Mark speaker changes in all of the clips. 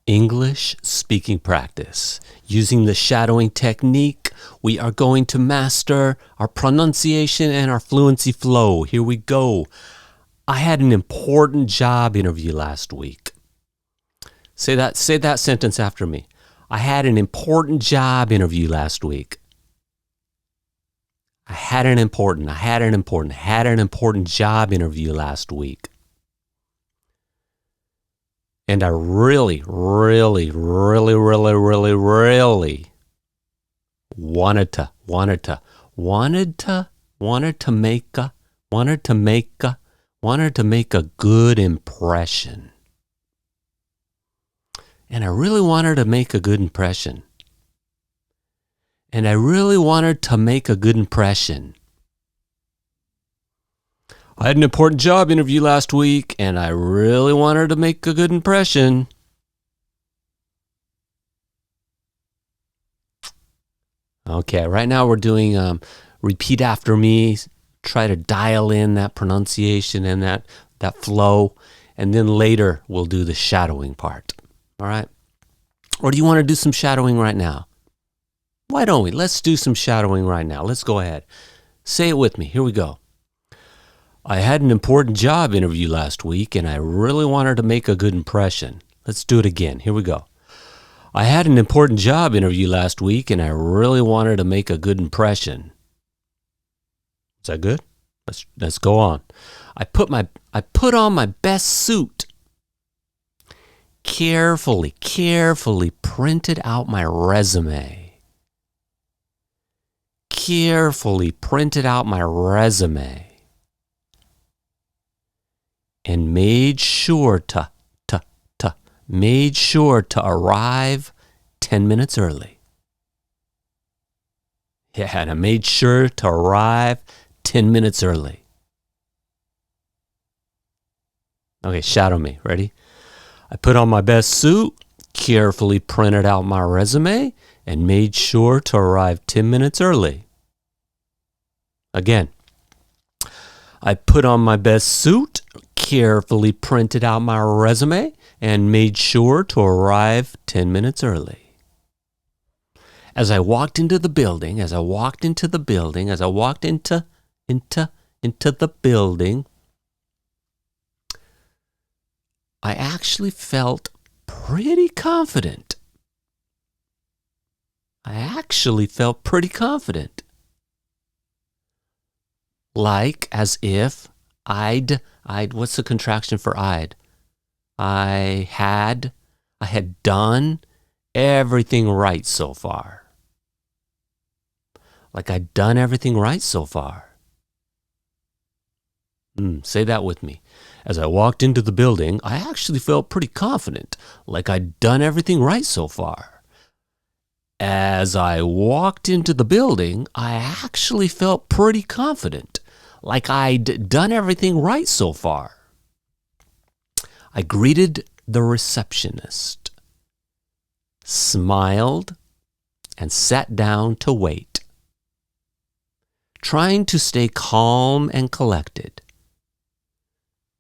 Speaker 1: English speaking practice. Using the shadowing technique, we are going to master our pronunciation and our fluency flow. Here we go. I had an important job interview last week. Say that sentence after me. I had an important job interview last week. I had an important job interview last week. And I really wanted to make a good impression. And I really wanted to make a good impression. I had an important job interview last week, and I really wanted to make a good impression. Okay, right now we're doing repeat after me. Try to dial in that pronunciation and that flow, and then later we'll do the shadowing part. All right? Or do you want to do some shadowing right now? Why don't we? Let's do some shadowing right now. Let's go ahead. Say it with me. Here we go. I had an important job interview last week, and I really wanted to make a good impression. Let's do it again. Here we go. I had an important job interview last week, and I really wanted to make a good impression. Is that good? Let's go on. I put on my best suit. Carefully printed out my resume. And made sure to arrive 10 minutes early. Yeah, and I made sure to arrive 10 minutes early. Okay, shadow me. Ready? I put on my best suit, carefully printed out my resume, and made sure to arrive 10 minutes early. Again. I put on my best suit, carefully printed out my resume, and made sure to arrive 10 minutes early. As I walked into the building, I actually felt pretty confident. Like as if I'd what's the contraction for I'd? I had done everything right so far. Like I'd done everything right so far. Say that with me. As I walked into the building, I actually felt pretty confident, like I'd done everything right so far. As I walked into the building, I actually felt pretty confident, like I'd done everything right so far. I greeted the receptionist, smiled, and sat down to wait, trying to stay calm and collected.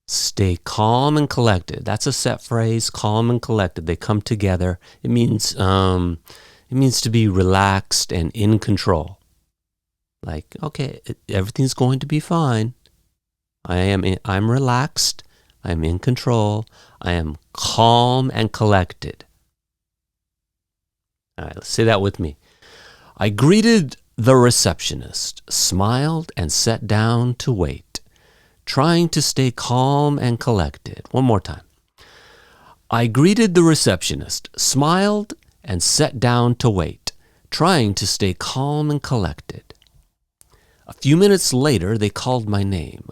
Speaker 1: Stay calm and collected. That's a set phrase, calm and collected. They come together. It means to be relaxed and in control. Like, okay, everything's going to be fine. I'm relaxed. I'm in control. I am calm and collected. All right, let's say that with me. I greeted the receptionist, smiled, and sat down to wait, trying to stay calm and collected. One more time. I greeted the receptionist, smiled, and sat down to wait, trying to stay calm and collected. A few minutes later, they called my name.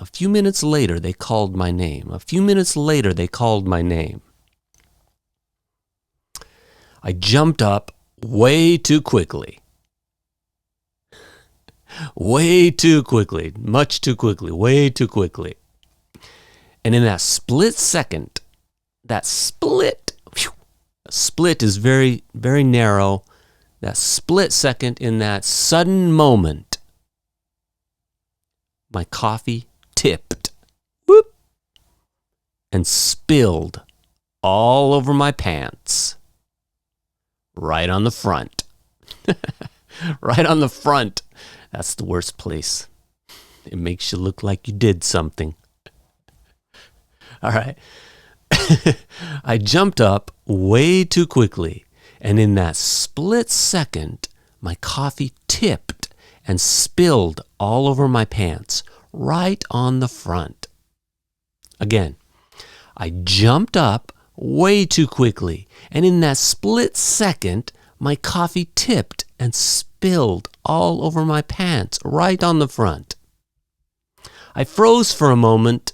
Speaker 1: I jumped up way too quickly. Much too quickly, way too quickly. And in that split second, split is very, very narrow. That split second, in that sudden moment, my coffee tipped, and spilled all over my pants. Right on the front. Right on the front. That's the worst place. It makes you look like you did something. All right. I jumped up way too quickly, and in that split second, my coffee tipped and spilled all over my pants, right on the front. Again, I jumped up way too quickly, and in that split second, my coffee tipped and spilled all over my pants, right on the front. I froze for a moment,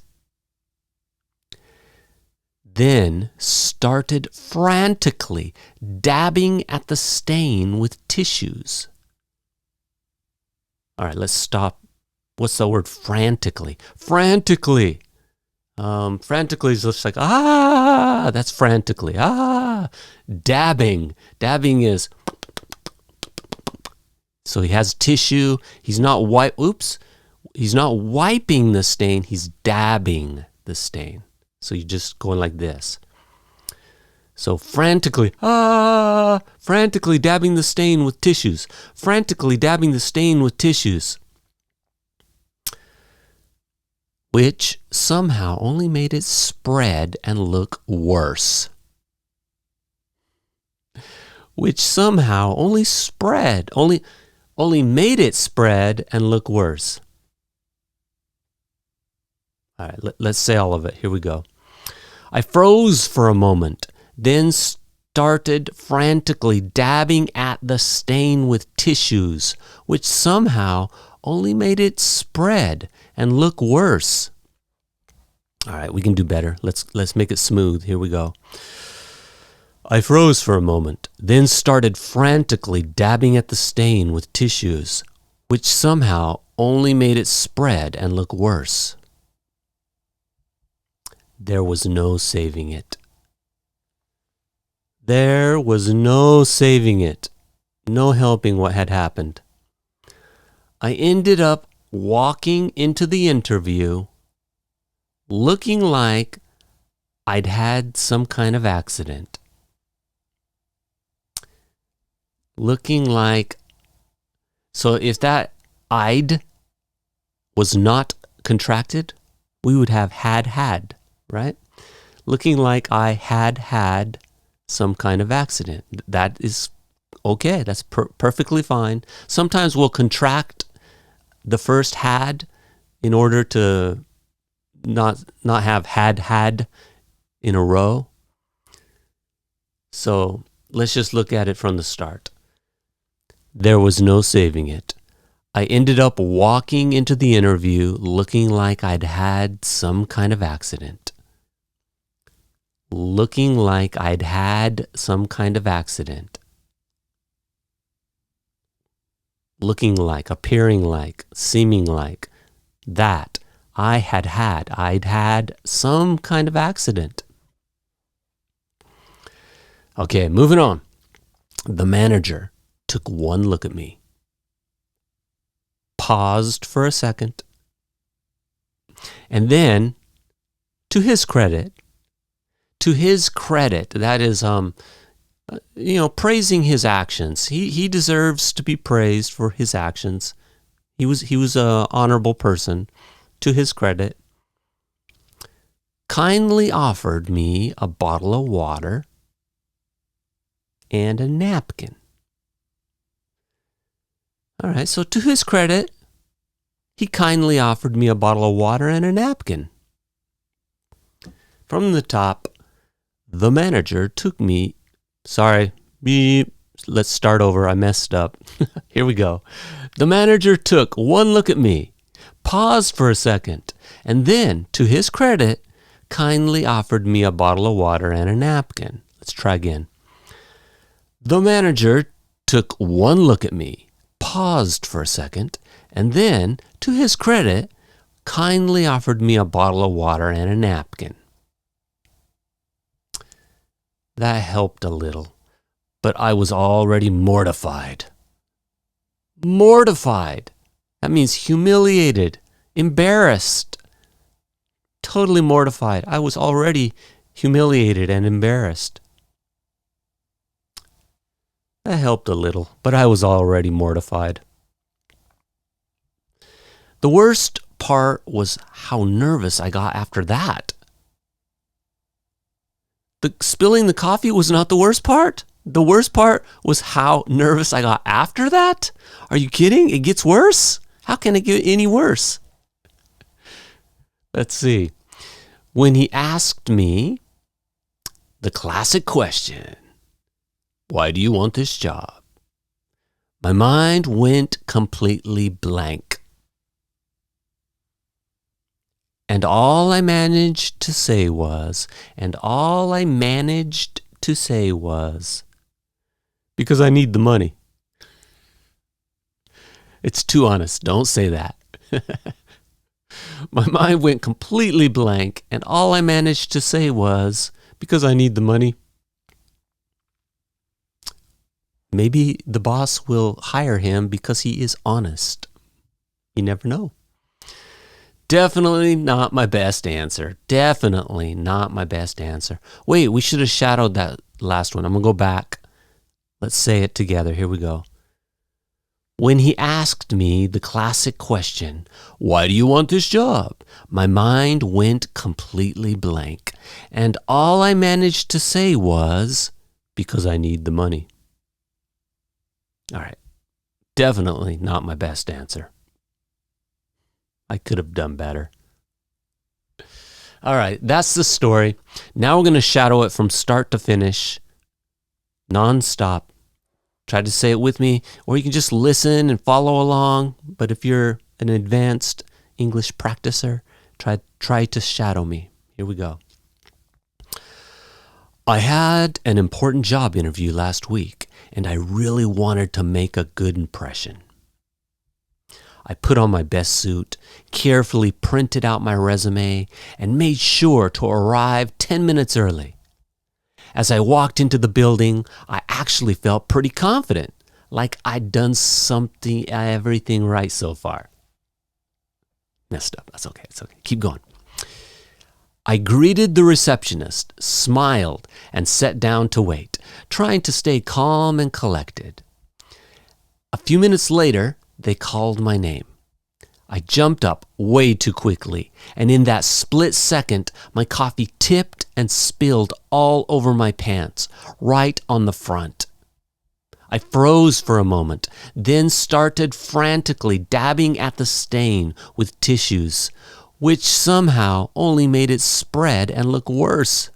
Speaker 1: then started frantically dabbing at the stain with tissues. All right, let's stop. What's the word frantically? Frantically. Frantically is just like, that's frantically. Dabbing. Dabbing is, so he has tissue. He's not He's not wiping the stain. He's dabbing the stain. So you're just going like this. So frantically dabbing the stain with tissues. Frantically dabbing the stain with tissues. Which somehow only made it spread and look worse. Which somehow only made it spread and look worse. All right, let's say all of it. Here we go. I froze for a moment, then started frantically dabbing at the stain with tissues, which somehow only made it spread and look worse. All right, we can do better. Let's make it smooth. Here we go. I froze for a moment, then started frantically dabbing at the stain with tissues, which somehow only made it spread and look worse. There was no saving it. There was no saving it. No helping what had happened. I ended up walking into the interview looking like I'd had some kind of accident. Looking like, so if that I'd was not contracted, we would have had, right? Looking like I had some kind of accident. That is okay. That's perfectly fine. Sometimes we'll contract the first had in order to not have had in a row. So let's just look at it from the start. There was no saving it. I ended up walking into the interview looking like I'd had some kind of accident. Looking like I'd had some kind of accident. Looking like, appearing like, seeming like, that I'd had some kind of accident. Okay, moving on. The manager took one look at me, paused for a second, and then, to his credit, that is, praising his actions. He deserves to be praised for his actions. He was an honorable person. To his credit, kindly offered me a bottle of water and a napkin. All right, so to his credit, he kindly offered me a bottle of water and a napkin. From the top, the manager took me, let's start over, I messed up. Here we go. The manager took one look at me, paused for a second, and then, to his credit, kindly offered me a bottle of water and a napkin. Let's try again. The manager took one look at me, paused for a second, and then, to his credit, kindly offered me a bottle of water and a napkin. That helped a little, but I was already mortified. Mortified. That means humiliated, embarrassed, totally mortified. I was already humiliated and embarrassed. That helped a little, but I was already mortified. The worst part was how nervous I got after that. Spilling the coffee was not the worst part. The worst part was how nervous I got after that. Are you kidding? It gets worse? How can it get any worse? Let's see. When he asked me the classic question, why do you want this job? My mind went completely blank. And all I managed to say was, because I need the money. It's too honest. Don't say that. My mind went completely blank, and all I managed to say was, because I need the money. Maybe the boss will hire him because he is honest. You never know. Definitely not my best answer. Definitely not my best answer. Wait, we should have shadowed that last one. I'm going to go back. Let's say it together. Here we go. When he asked me the classic question, why do you want this job? My mind went completely blank. And all I managed to say was, because I need the money. All right. Definitely not my best answer. I could have done better. All right, that's the story. Now we're going to shadow it from start to finish, nonstop. Try to say it with me, or you can just listen and follow along. But if you're an advanced English practicer, try to shadow me. Here we go. I had an important job interview last week, and I really wanted to make a good impression. I put on my best suit, carefully printed out my resume, and made sure to arrive 10 minutes early. As I walked into the building, I actually felt pretty confident, like I'd done everything right so far. Messed up. That's okay. It's okay. Keep going. I greeted the receptionist, smiled, and sat down to wait, trying to stay calm and collected. A few minutes later, they called my name. I jumped up way too quickly, and in that split second, my coffee tipped and spilled all over my pants, right on the front. I froze for a moment, then started frantically dabbing at the stain with tissues, which somehow only made it spread and look worse.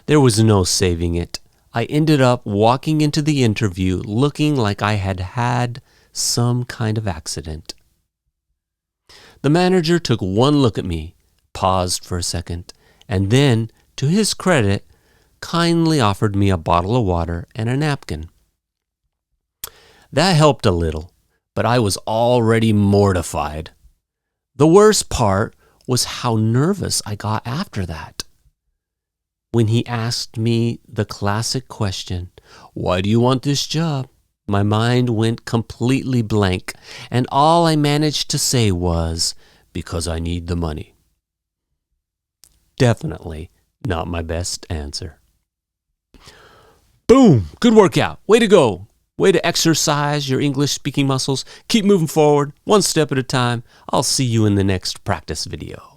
Speaker 1: There was no saving it. I ended up walking into the interview looking like I had had some kind of accident. The manager took one look at me, paused for a second, and then, to his credit, kindly offered me a bottle of water and a napkin. That helped a little, but I was already mortified. The worst part was how nervous I got after that. When he asked me the classic question, why do you want this job? My mind went completely blank, and all I managed to say was, because I need the money. Definitely not my best answer. Boom! Good workout. Way to go. Way to exercise your English speaking muscles. Keep moving forward, one step at a time. I'll see you in the next practice video.